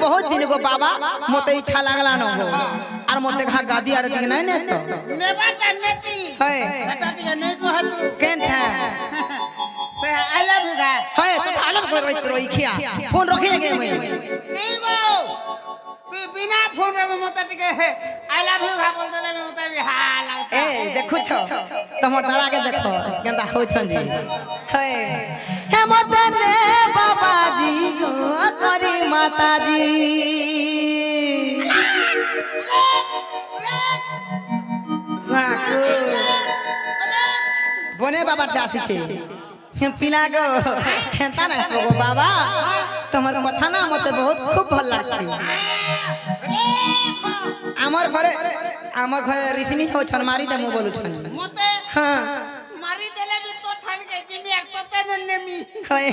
बहुत दिन को बाबा मते इच्छा लागला न हो और मते घा गादी आर के नहीं ने तो नेबाटा नेती है बेटा टिके नहीं को हतु केन था से आई लव यू गा है तो आलम को रोई खिया फोन रखी लगे मैं नहीं गो तू बिना फोन रे मते टिके आई लव यू गा बोल देले मते भी हा लगता ए देखु छ तमर तारा के देखो केंदा हो छन जी है हे मते ने बाबा जी गो करी माता जी बने बाबा आसी छे पिला गो हेंता ना गो बाबा तमर कथा ना मते बहुत खूब भल लागसी हमर घरे ऋषिनी हो छन मारी दे मु बोलु छन मते हां मारी देले भी तो ठान के जिमी एक तो ते नेमी होय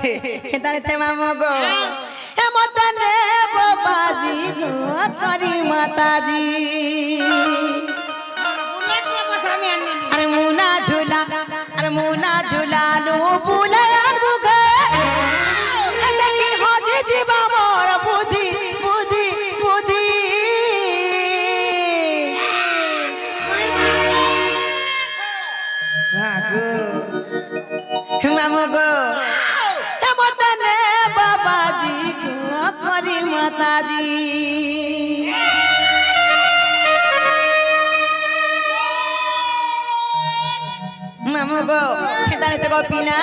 हेंता रे ते मामो गो हे मते ने बाबा जी गो करी माता जी अरे मुना झूला नु बुलायार बुगे देखी हो जी जीवा मोर बुद्धि बुद्धि बुद्धि भागो मामो गो हे मतने बाबा जी गो करी माता जी मामू गो खेताने से गो पीना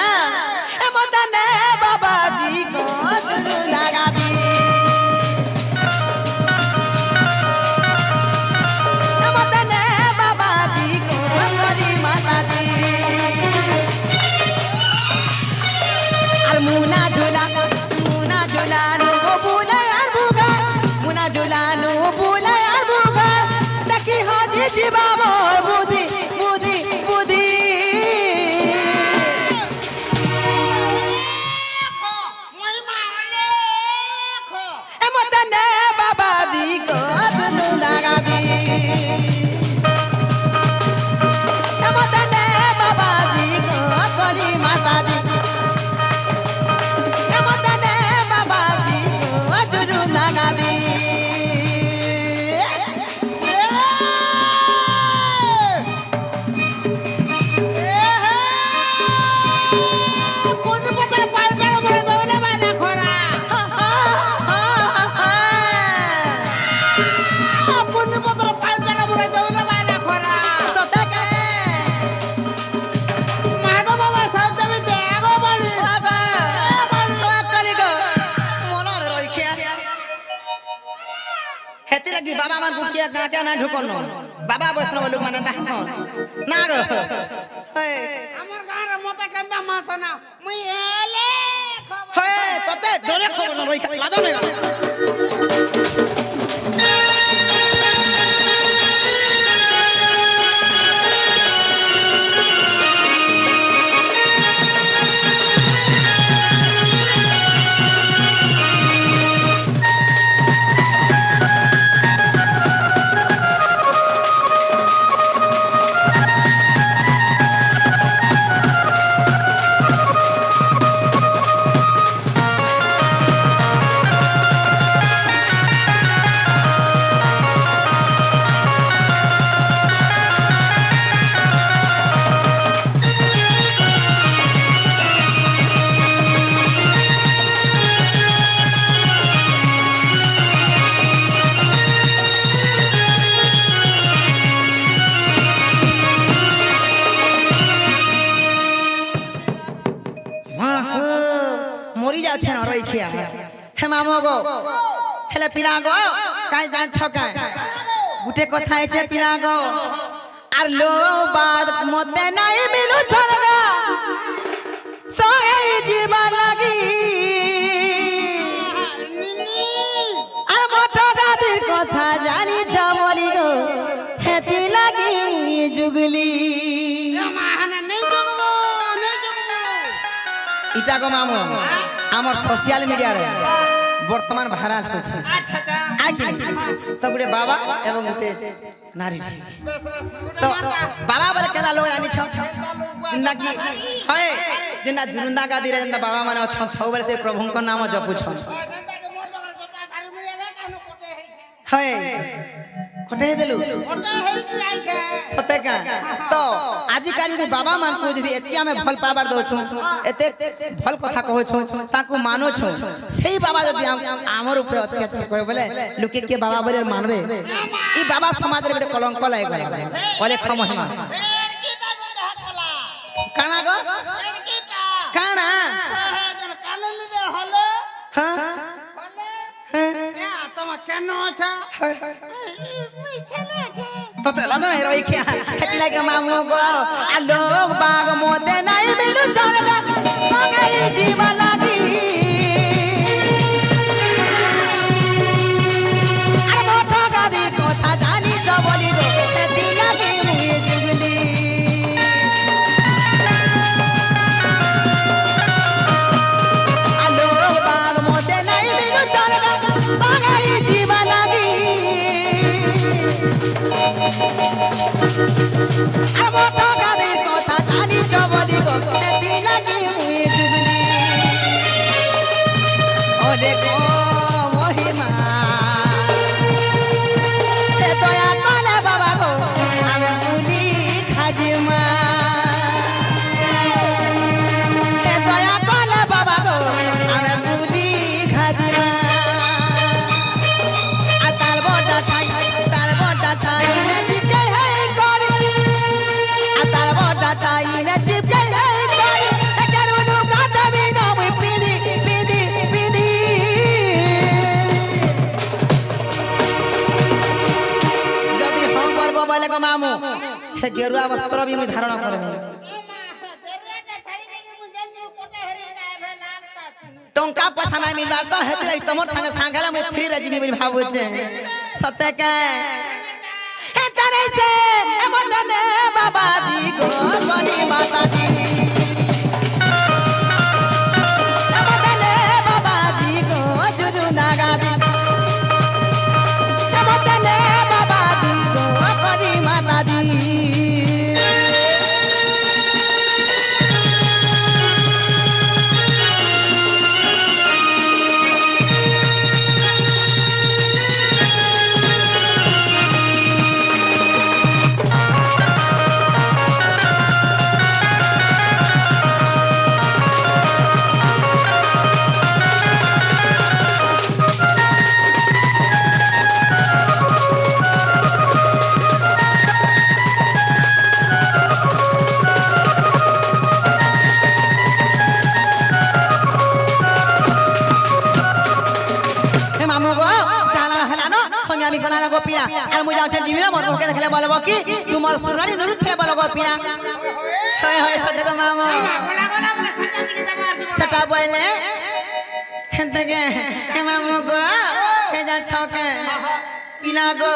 ए मतने बाबा जी को जुरू लगा दी ए मतने बाबा जी को करी माता जी अरे मुना झूला नो बुला यार बुगा मुना झूला नो बुला यार बुगा देखी हो जी जीवा मोर बुद्धि बुद्धि बुद्धि बाबा मन बुकिया गा क्या ना ढुकनो बाबा वैष्णव लोग माने दाहसन ना गो हे हमर गां रे मते कंदा मासना मुई एले हे तते डरे खबर न रही लाजो नै गला हे मामो गो हेले पिला गो काई जान छका गुटे कथा छे पिला गो आर लो बाद मते नाही मिलु छरगा सोए जीवा लगी आर मोटो गादिर कथा जानी छ बोली गो हेती लगी मुई जुगली माहना नहीं जगबो इटा गो मामो आमर सोशल मीडिया रे वर्तमान भारत अछि अच्छा अच्छा आकि तो गुटे बाबा एवं गुटे नारी तो बाबा बोले केदा लोग आनी छ जिंदा की है जिंदा जुनुंदा का दिरे जिंदा बाबा माने छ सब से प्रभु को नाम जपु छ হয় কটে দেলু ফটো হেই কি আইছে সতে কা তো আজি কালি যদি বাবা মান কো যদি এতি আমি ভাল পাবার দউছু এতে ভাল কথা কহছু তাকু মানুছু সেই বাবা যদি আমর উপরে অত্যাচার করে বলে লোকে কে বাবা বলে মানবে এই বাবা সমাজের ভিতরে কলঙ্ক লাই গলা বলে ক্ষমহিমা এর কিটা মধ্যে হাত বলা কানা গো এর কিটা কানা যেন কানে লিদে হলো হ্যাঁ হলো হ্যাঁ তোমার কেন আছে তোতে রদন রই কে হেতি লাগে মামু গো আলো বাগ মতে নাই মিলু চরগা সঙ্গাই জীব লাগি আর মঠ গাদির কথা জানি চবলি গো হেতি লাগে মুই জুগলি আলো বাগ মতে নাই মিলু চরগা সঙ্গাই জীব লাগি আমার টাকাদের কথা জানি চবলি গো এতি লাগি মুই জুগলি ওরে গো মহিমা এ দয়া কলে বাবা গো আমি ভুলি খাজিমা এ দয়া কলে বাবা গো আমি ভুলি খাজিমা আর তার বড়টা ছাই নে দিকে হেই কর আর তার বড়টা ছাই নে দিকে হেই কর এ কারুনু কাটাবি না মুই পিদি পিদি পিদি যদি হম করব বলে গো মামু হে গেরুয়া বস্ত্র বি আমি ধারণ করবি টঙ্কা পয়সা নাই মিলবার তো হেতি লাগি তোমার সঙ্গে সাঙ্গালে মুই ফ্রি রে জিবি বলি ভাবুছে সত্যে কে হে তারে সে এ মদনে বাবা জি গো গনি মাতা জি এ মদনে বাবা জি গো জুরু নাগা জি এ মদনে বাবা জি গো গনি মাতা জি আমি গলার গোপিনা আর মুই যাচ্ছে জিমিনা মোর মুখে দেখলে বলবো কি তোমার সুরানি নুরু খেলে বলো গোপিনা হয় হয় সদে গো মামা সেটা বলে হেনতে হে মামু গো হে যা ছকে পিনা গো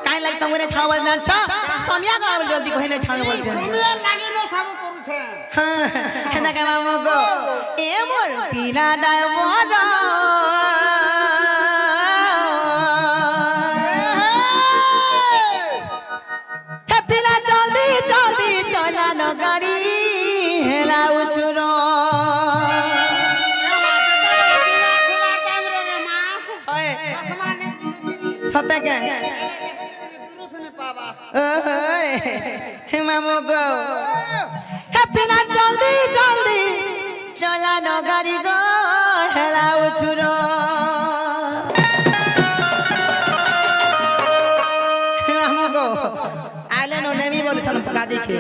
কাই লাগ তোমরে ছাড়বা জানছ সমিয়া গো আর জলদি কইনে ছাড়বে বলছে সমিয়া লাগিলো সব করুছে হ্যাঁ হেনতে মামু গো এ মোর পিলা ডাই বড় গাড়ি হেলা উচুর সতে কে মামু গো পিলা জলদি জলদি চলানো গাড়ি গো হেলা উচুর মামু গো আইলে নো নেমি বলছন গাদি খে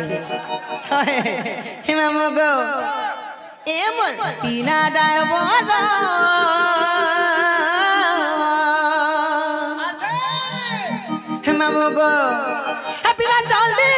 হে মামু গো এ মোর পিলা ডাইভর হে মামু গো হে পিলা জলদি